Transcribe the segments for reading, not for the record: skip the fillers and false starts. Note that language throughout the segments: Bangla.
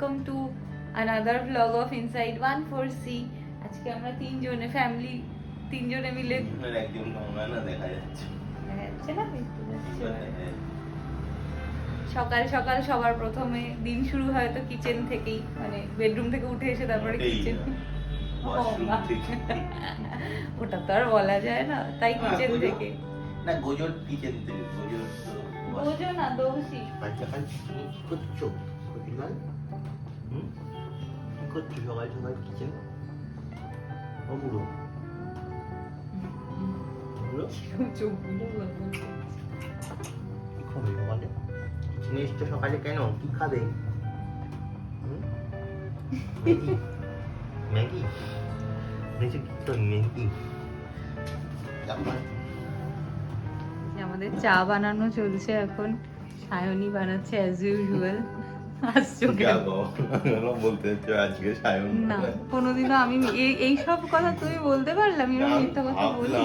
Welcome to another blog of inside 1/4C। আজকে আমরা তিনজনে ফ্যামিলি তিনজনে মিলে একদম তোমরা না দেখা যাচ্ছে না সকাল সকাল সবার প্রথমে দিন শুরু হয় তো কিচেন থেকেই, মানে বেডরুম থেকে উঠে এসে তারপরে কিচেন। ওটা তো আর বলা যায় না, তাই কিচেন থেকে না, গোজর কিচেন থেকে গোজো না দোষী। আচ্ছা কি করছো কপিলাল? কি করছো সকাল সকাল কিচেন? ও বুড়ো বুড়ো চোখগুলো বলবো কি খাবে সকালে? কিচেনে এসছো সকালে কেন? কি খাবে? ম্যাগি ম্যাগি মেজে কি তো ম্যাগি। আমাদের চা বানানো চলছে এখন, সায়নী বানাচ্ছে অ্যাজ ইউজুয়াল। আসছো কেন? বলতে হচ্ছে আজকে সায়ন না কোনোদিনও আমি এই সব কথা তুমি বলতে পারলাম? এরকম মিথ্যা কথা বলি?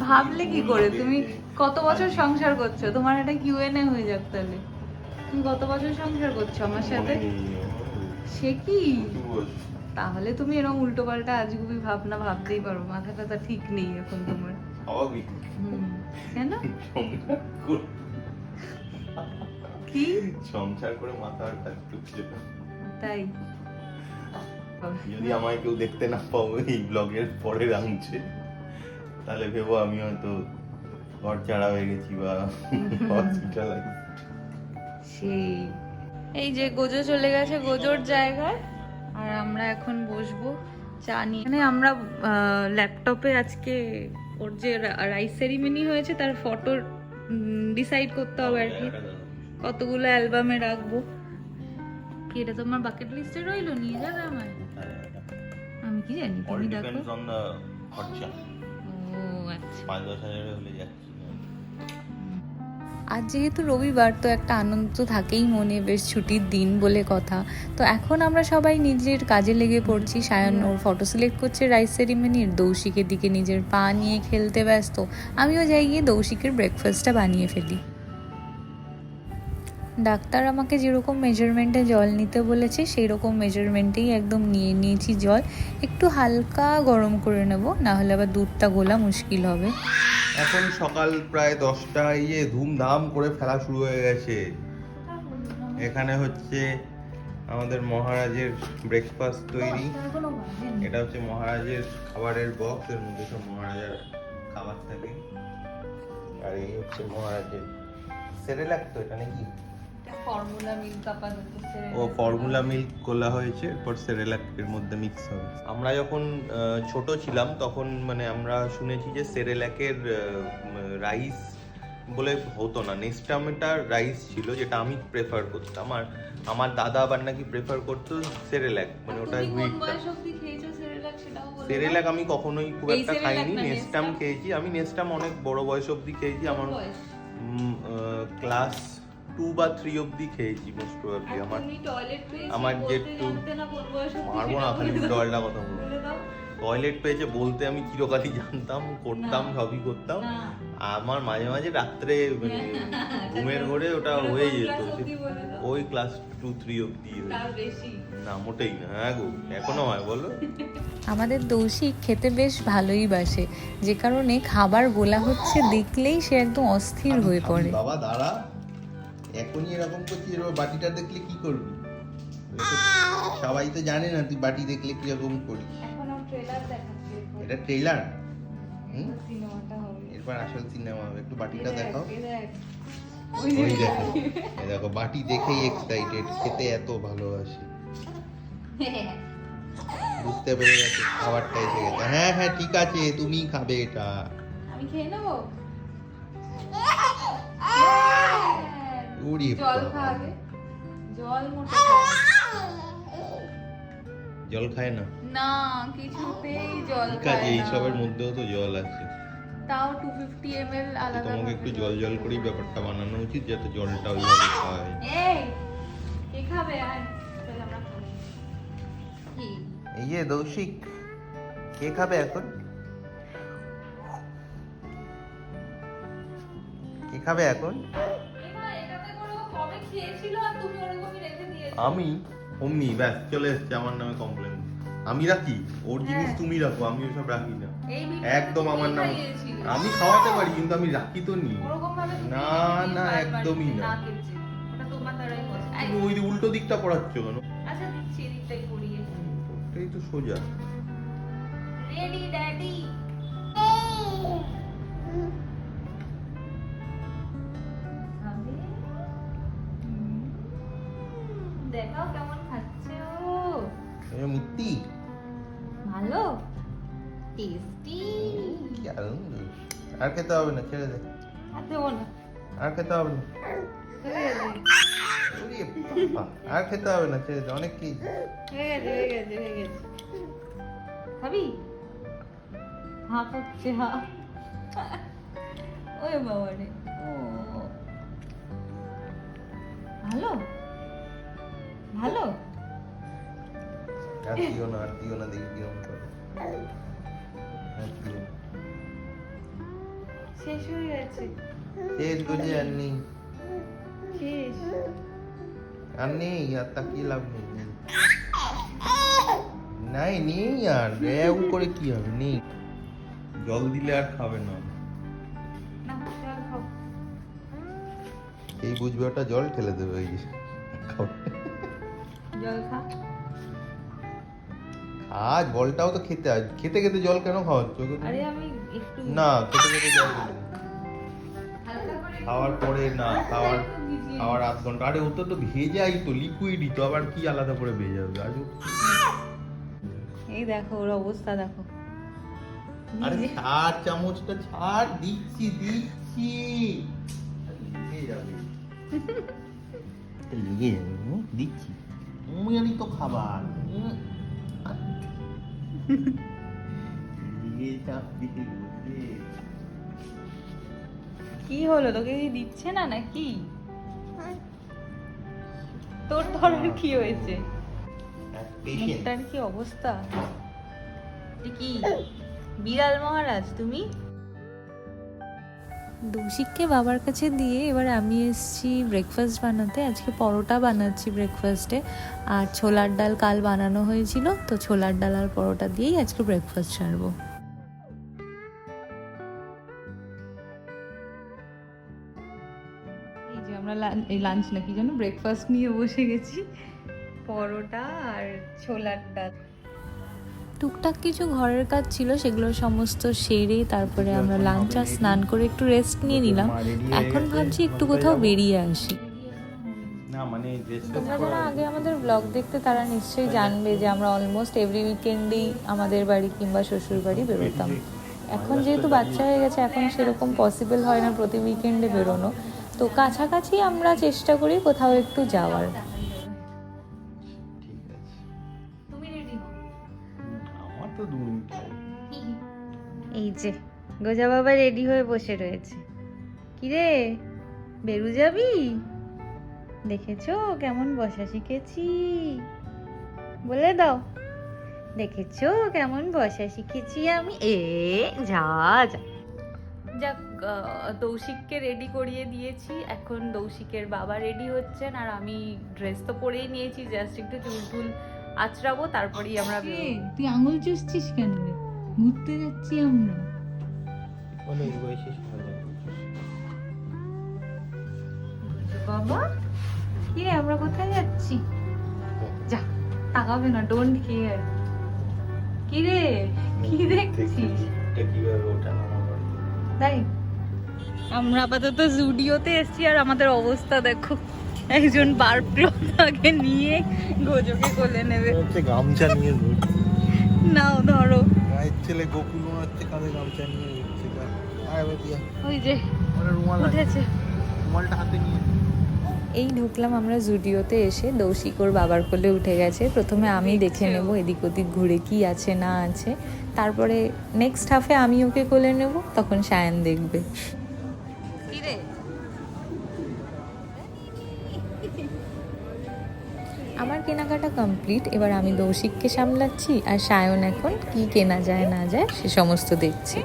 ভাবলে কি করে? তুমি কত বছর সংসার করছো? তোমার একটা কিউএনএ হয়ে যাক তাহলে। তুমি কত বছর সংসার করছো আমার সাথে? সে কি? তাহলে তুমি এরকম উল্টো পাল্টা আজগুবি ভাবনা ভাবতেই পারো, মাথা টাথা ঠিক নেই এখন তোমার। স্বাভাবিক। কেন কি সংসার করে মাথার কাজ করছে তাই? যদি আমায় কেউ দেখতে না পাও এই ব্লগের পরের অংশে, তাহলে ভেবো আমি হয়তো ঘর ছাড়া হয়ে গেছি বা হসপিটালাইজ। সেই এই যে গোজো চলে গেছে গোজোর জায়গায়, আর আমরা এখন বসবো চা নিয়ে। মানে আমরা ল্যাপটপে আজকে ওর যে রাইস সেরিমনি হয়েছে তার ফটো ডিসাইড করতে হবে আর কি, কতগুলো অ্যালবামে রাখবো। কি এটা তোমার বাকেট লিস্টে রইলো? নিয়ে যাবে আমায়? আমি কি জানি, তুমি দেখো। খরচা ও আচ্ছা, 5-10 হাজারে হলে যাচ্ছে। আজ যেহেতু রবিবার তো একটা আনন্দ তো থাকেই মনে, বেশ ছুটির দিন বলে কথা। তো এখন আমরা সবাই নিজের কাজে লেগে পড়ছি। সায়ন ওর ফটো সিলেক্ট করছে রাইস সেরিমনির, দৌশিকের দিকে নিজের পা নিয়ে খেলতে ব্যস্ত। আমিও যাই গিয়ে দৌশিকের ব্রেকফাস্টটা বানিয়ে ফেলি। ডাক্তার আমাকে যেরকম মেজারমেন্টে জল নিতে বলেছে সেই রকম মেজারমেন্টেই একদম নিয়ে নিয়েছি জল। একটু হালকা গরম করে নেব, না হলে আবার দুধটা গোলা মুশকিল হবে। এখন সকাল প্রায় 10টা, ইয়ে ধুমধাম করে ফেলা শুরু হয়ে গেছে। এখানে হচ্ছে আমাদের মহারাজের ব্রেকফাস্ট তৈরি। এটা হচ্ছে মহারাজের খাবারের বক্স, এর মধ্যে সব মহারাজার খাবার থাকে। আর এই হচ্ছে মহারাজের সেরেলাক, তো এটা নাকি ফর্মুলা মিল্ক আপাতত। ও ফর্মুলা মিল্ক গোলা হয়েছে, এরপর সেরেলাক এর মধ্যে মিক্স হবে। আমরা যখন ছোট ছিলাম তখন মানে আমরা শুনেছি যে সেরেলাকের রাইস বলে হতো না, নেস্টামেটার রাইস ছিল যেটা আমি প্রেফার করতাম, আর আমার দাদা আবার নাকি প্রেফার করতো সেরেলাক, মানে ওটা হুইটটা। সেরেলাক আমি কখনোই খুব একটা খাইনি, নেস্টাম খেয়েছি। আমি নেস্টাম অনেক বড় বয়স অবধি খেয়েছি, আমার ক্লাস 2 বা 3 অবধি খেয়েছি মোস্ট প্রবাবলি। আমার যেটু মারবো না খালি ডলটা কথা বলবো। টয়লেট পেয়েছে বলতে আমি চিরকালই জানতাম, করতাম, সবই করতাম। আমার মাঝে মাঝে রাত্রে ঘুমের ঘরে ওটা হয়ে যেত, ওই ক্লাস 2-3 অবধি। না মোটেই না। হ্যাঁ গো, এখনো হয় বলো? আমাদের দৌশিক খেতে বেশ ভালোই বাসে, যে কারণে খাবার গোলা হচ্ছে দেখলেই সে একদম অস্থির হয়ে পড়ে। বাবা দাঁড়া, এখনই এরকম করছিস, এবার বাটিটা দেখলে কি করবি? সবাই তো জানে না তুই বাটি দেখলে কিরকম করিস। এটা ট্রেলার, এরপর আসল সিনেমা হবে। একটু বাটিটা দেখাও। ওই দেখো, এই দেখো বাটি দেখেই এক্সাইটেড, খেতে এত ভালোবাসে। বুঝতে পেরে গেছে খাবারটা এসে গেছে। হ্যাঁ হ্যাঁ ঠিক আছে, তুমিই খাবে এটা। আমি খেয়ে নেবো। উড়ি জল খাবে, জল মোটা জল খায় না? না কিছুতেই জল ঠিক আছে, এইসবের মধ্যেও তো জল আছে। তাও 250 ml আলাদা। তোমাকে একটু জল জল করেই ব্যাপারটা বানানো উচিত, যাতে জলটা ওইভাবে খায়। এই কে খাবে? আয় চল আমরা খাই। কি এই যে দৌশিক, কে খাবে এখন? কে খাবে এখন? এটাতে করে কবে খেয়েছিল আর তুমি ওরকমই রেখে দিয়েছো। আমি অমনি ব্যাস চলে এসছে আমার নামে কমপ্লেন। আমি রাখি ওর জিনিস, তুমি রাখো, আমি ওসব রাখি না একদম আমার নামে। আমি খাওয়াতে পারি কিন্তু আমি রাখি তো নি। না না একদমই না, তুমি ওই উল্টো দিকটা পড়াচ্ছ কেন? আচ্ছা দিচ্ছি এদিকটাই পড়িয়ে। এটাই তো সোজা। Ready daddy. দেখাও কেমন খাচ্ছে ও। মিত্তি ভালো টেস্টি। আর খেতে হবে না, ছেড়ে দে। আর দেবো না, আর খেতে হবে না, ওরে বাবা, আর খেতে হবে না, ছেড়ে দে, অনেক কি হয়ে গেছে। খাবি? হা খাচ্ছে হা। ওই বাবা রে, ও ভালো ভালো। আর দিও না, আর দিও না, দেখি কিরম করে। আর দিও না। শেষ হয়ে গেছে, শেষ গজে আর নেই, শেষ। আর নেই, আর তাকিয়ে লাভ নেই। নাই নেই, আর রেউ করে কি হবে, নেই। জল দিলে আর খাবে না। না চল খাও। এই বুঝবে ওটা জল ঠেলে দেবে ওই যে। জল খা। আজ বলটাও তো খেতে, আজ খেতে খেতে জল কেন খাওয়াচ্ছ? আরে আমি একটু না, খেতে খেতে জল দেবে। হালকা করে খাওয়ার পরে না, খাওয়ার আধ ঘন্টা। আরে ওটা তো ভেজাই তো, লিকুইডই তো, আবার কি আলাদা করে ভেজাবে আজ? এই দেখো ওর অবস্থা দেখো। আরে ছাড়, চামচটা ছাড়, দিচ্ছি লেগে যাবে, লেগে যাবে, দিচ্ছি। আমি তো খাবার কি হলো, তোকে কি দিচ্ছে না নাকি? তোর ধরার কি হয়েছে? মুখটার কি অবস্থা? কি বিড়াল মহারাজ তুমি? দৌশিককে বাবার কাছে দিয়ে এবার আমি এসেছি ব্রেকফাস্ট বানাতে। আজকে পরোটা বানাচ্ছি ব্রেকফাস্টে, আর ছোলার ডাল কাল বানানো হয়েছিল, তো ছোলার ডাল আর পরোটা দিয়েই আজকে ব্রেকফাস্ট ছাড়বো। এই যে আমরা লাঞ্চ নাকি জানো ব্রেকফাস্ট নিয়ে বসে গেছি, পরোটা আর ছোলার ডাল। টুকটাক কিছু ঘরের কাজ ছিল, সেগুলো সমস্ত সেরে তারপরে আমরা লাঞ্চ আর স্নান করে একটু রেস্ট নিয়ে নিলাম। এখন ভাবছি একটু কোথাও বেরিয়ে আসি। না মানে তোমরা যারা আগে আমাদের ব্লগ দেখতে তারা নিশ্চয়ই জানবে যে আমরা অলমোস্ট এভরি উইকেন্ডেই আমাদের বাড়ি কিংবা শ্বশুর বাড়ি বেরোতাম। এখন যেহেতু বাচ্চা হয়ে গেছে, এখন সেরকম পসিবল হয় না প্রতি উইকেন্ডে বেরোনো, তো কাছাকাছি আমরা চেষ্টা করি কোথাও একটু যাওয়ার। ঠিক আছে, তুমি রেডি হও। আমার তো 2 মিনিট। এই যে গোজা বাবা রেডি হয়ে বসে রয়েছে। কিরে বেরু যাবি? দেখেছো কেমন বসা শিখেছি, বলে দাও। দেখেছো কেমন বসা শিখেছি আমি। যা যা যাক, দৌশিককে রেডি করিয়ে দিয়েছি। এখন দৌশিকের বাবা রেডি হচ্ছেন, আর আমি ড্রেস তো পরেই নিয়েছি, জাস্ট একটু চুল আঁচড়াবো, তারপরেই আমরা বেরোবো। তুই আঙুল চুষছিস কেন রে? ঘুরতে যাচ্ছি আমরা। বলে এই বয়সে সবাই বাবা কি রে, আমরা কোথায় যাচ্ছি? যা তাকাবে না, ডোন্ট কেয়ার। কি রে কি দেখছিস? কিভাবে ওঠা নামা করে। তাই আমরা আপাতত জুডিওতে এসেছি, আর আমাদের অবস্থা দেখো, একজন বারপ্লকে নিয়ে গোজোকে কোলে নেবে। হচ্ছে গামছা নিয়ে ঘুরছে। নাও ধরো। গায়ের ছেলে গোকুল হচ্ছে কাঁধে গামছা নিয়ে ঘুরছে। ওই যে রুমাল উঠেছে, রুমালটা হাতে নিয়ে। এই ঢুকলাম আমরা জুডিওতে এসে। দৌশিক ওর বাবার কোলে উঠে গেছে। প্রথমে আমি দেখে নেব এদিক ওদিক ঘুরে কি আছে না আছে, তারপরে নেক্সট হাফে আমি ওকে কোলে নেব, তখন সায়ন দেখবে। আমার কেনাকাটা কমপ্লিট, এবার আমি দৌশিককে সামলাচ্ছি, আর সায়ন এখন কি কেনা যায় না যায় সে সমস্ত দেখছি।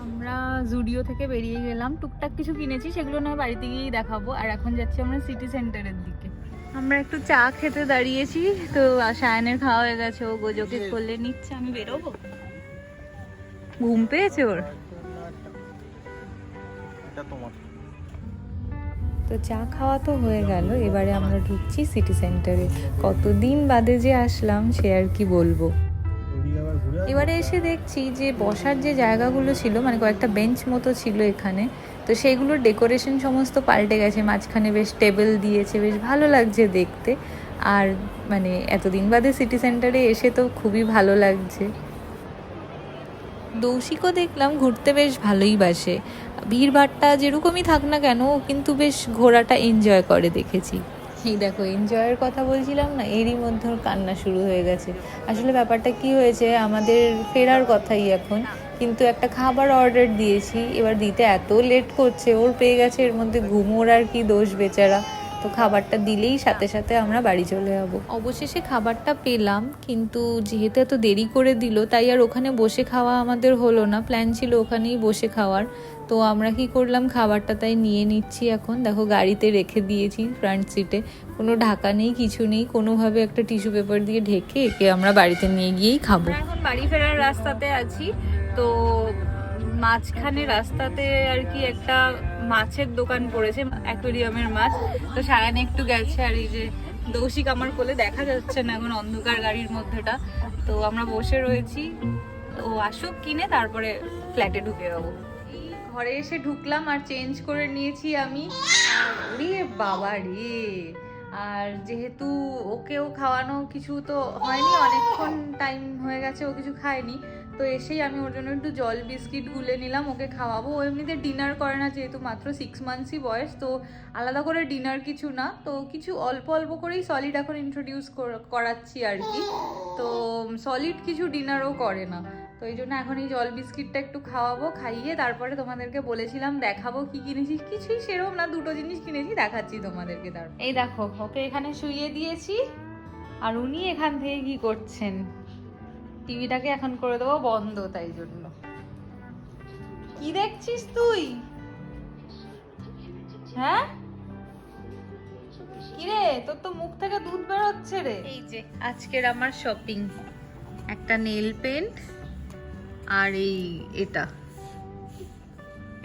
আমরা জুডিও থেকে বেরিয়ে গেলাম, টুকটাক কিছু কিনেছি, সেগুলো নয় বাড়িতে গিয়েই দেখাবো। আর এখন যাচ্ছি আমরা সিটি সেন্টারের দিকে। আমরা একটু চা খেতে দাঁড়িয়েছি, তো সায়ানের খাওয়া হয়ে গেছে, ও গোজোকে কোলে নিচ্ছে, আমি বেরোবো। ঘুম পেয়েছে ওর। তো চা খাওয়া তো হয়ে গেল, এবারে আমরা ঢুকছি সিটি সেন্টারে। কতদিন বাদে যে আসলাম সে আর কি বলবো। এবারে এসে দেখছি যে বসার যে জায়গাগুলো ছিল, মানে কয়েকটা বেঞ্চ মতো ছিল এখানে, তো সেইগুলোর ডেকোরেশন সমস্ত পাল্টে গেছে। মাঝখানে বেশ টেবিল দিয়েছে, বেশ ভালো লাগছে দেখতে। আর মানে এতদিন বাদে সিটি সেন্টারে এসে তো খুবই ভালো লাগছে। দৌশিকও দেখলাম ঘুরতে বেশ ভালোই বাসে। ভিড়ভাড়টা যেরকমই থাক না কেন, ও কিন্তু বেশ ঘোরাটা এনজয় করে দেখেছি। এই দেখো, এনজয়ের কথা বলছিলাম না, এরই মধ্যে ওর কান্না শুরু হয়ে গেছে। আসলে ব্যাপারটা কি হয়েছে, আমাদের ফেরার কথাই এখন, কিন্তু একটা খাবার অর্ডার দিয়েছি, এবার দিতে এত লেট করছে, ওর পেয়ে গেছে এর মধ্যে ঘুম, ওর আর কি দোষ বেচারা। তো খাবারটা দিলেই সাথে সাথে আমরা বাড়ি চলে যাব। অবশেষে খাবারটা পেলাম, কিন্তু যেহেতু এত দেরি করে দিল তাই আর ওখানে বসে খাওয়া আমাদের হলো না। প্ল্যান ছিল ওখানেই বসে খাওয়ার। তো আমরা কি করলাম, খাবারটা তাই নিয়ে নিচ্ছি এখন। দেখো গাড়িতে রেখে দিয়েছি ফ্রন্ট সিটে, কোনো ঢাকা নেই, কিছু নেই, কোনোভাবে একটা টিস্যু পেপার দিয়ে ঢেকে একে আমরা বাড়িতে নিয়ে গিয়েই খাবো। এখন বাড়ি ফেরার রাস্তাতে আছি, তো মাঝখানে রাস্তাতে আর কি একটা মাছের দোকান পড়েছে, অ্যাকোয়ারিয়ামের মাছ। তো সায়ান একটু গেছে, আর এই যে দৌশিক আমার কোলে, দেখা যাচ্ছে না এখন অন্ধকার গাড়ির মধ্যেটা। তো আমরা বসে রয়েছি, ও আসুক কিনে তারপরে ফ্ল্যাটে ঢুকে যাবো। ঘরে এসে ঢুকলাম আর চেঞ্জ করে নিয়েছি আমি। রে বাবা রে! আর যেহেতু ওকেও খাওয়ানো কিছু তো হয়নি, অনেকক্ষণ টাইম হয়ে গেছে ও কিছু খায়নি, তো এসেই আমি ওর জন্য একটু জল বিস্কিট গুলে নিলাম, ওকে খাওয়াবো। ও এমনিতে ডিনার করে না, যেহেতু মাত্র 6 মান্থসই বয়স, তো আলাদা করে ডিনার কিছু না, তো কিছু অল্প অল্প করেই সলিড এখন ইন্ট্রোডিউস করাচ্ছি আর কি। তো সলিড কিছু ডিনারও করে না, তো এই জন্য এখন এই জল বিস্কিটটা একটু খাওয়াবো, খাইয়ে তারপরে তোমাদেরকে বলেছিলাম দেখাবো কি কিনেছি। কিছুই সেরকম না, দুটো জিনিস কিনেছি, দেখাচ্ছি তোমাদেরকে। তার এই দেখো, ওকে এখানে শুইয়ে দিয়েছি, আর উনি এখান থেকে কি করছেন, টিভিটাকে এখন করে দেবো বন্ধ, তাই জন্য। কি দেখছিস তুই? হ্যাঁ কিরে, তোর তো মুখ থেকে দুধ বেরোচ্ছে রে। এই যে আজকের আমার শপিং, একটা নেল পেন্ট, আর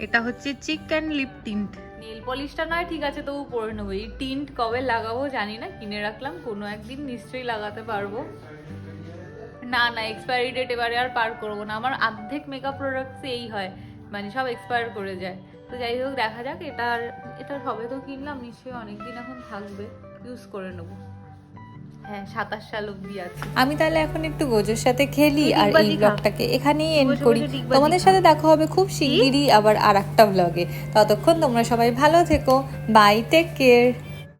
এটা হচ্ছে চিক অ্যান্ড লিপ টিন্ট। নেল পলিশটা নয় ঠিক আছে, তবু পরে নেবো। এই টিন্ট কবে লাগাবো জানি না, কিনে রাখলাম, কোনো একদিন নিশ্চয়ই লাগাতে পারবো। না এক্সপায়ারি ডেট এবারে আর পার করবো না। আমার অর্ধেক মেকআপ প্রোডাক্টস এই হয়, মানে সব এক্সপায়ার করে যায়। তো যাই হোক, দেখা যাক। এটা সবে তো কিনলাম, নিশ্চয়ই অনেকদিন এখন থাকবে, ইউজ করে নেবো। হ্যাঁ, 27 সাল অব্দি আছে। আমি তাহলে এখন একটু গোজোর সাথে খেলি, আর এই ব্লগটাকে এখানেই এন্ড করি। তোমাদের সাথে দেখা হবে খুব শিগগিরই আবার আরেকটা ব্লগে। ততক্ষণ তোমরা সবাই ভালো থেকো। Bye, take care.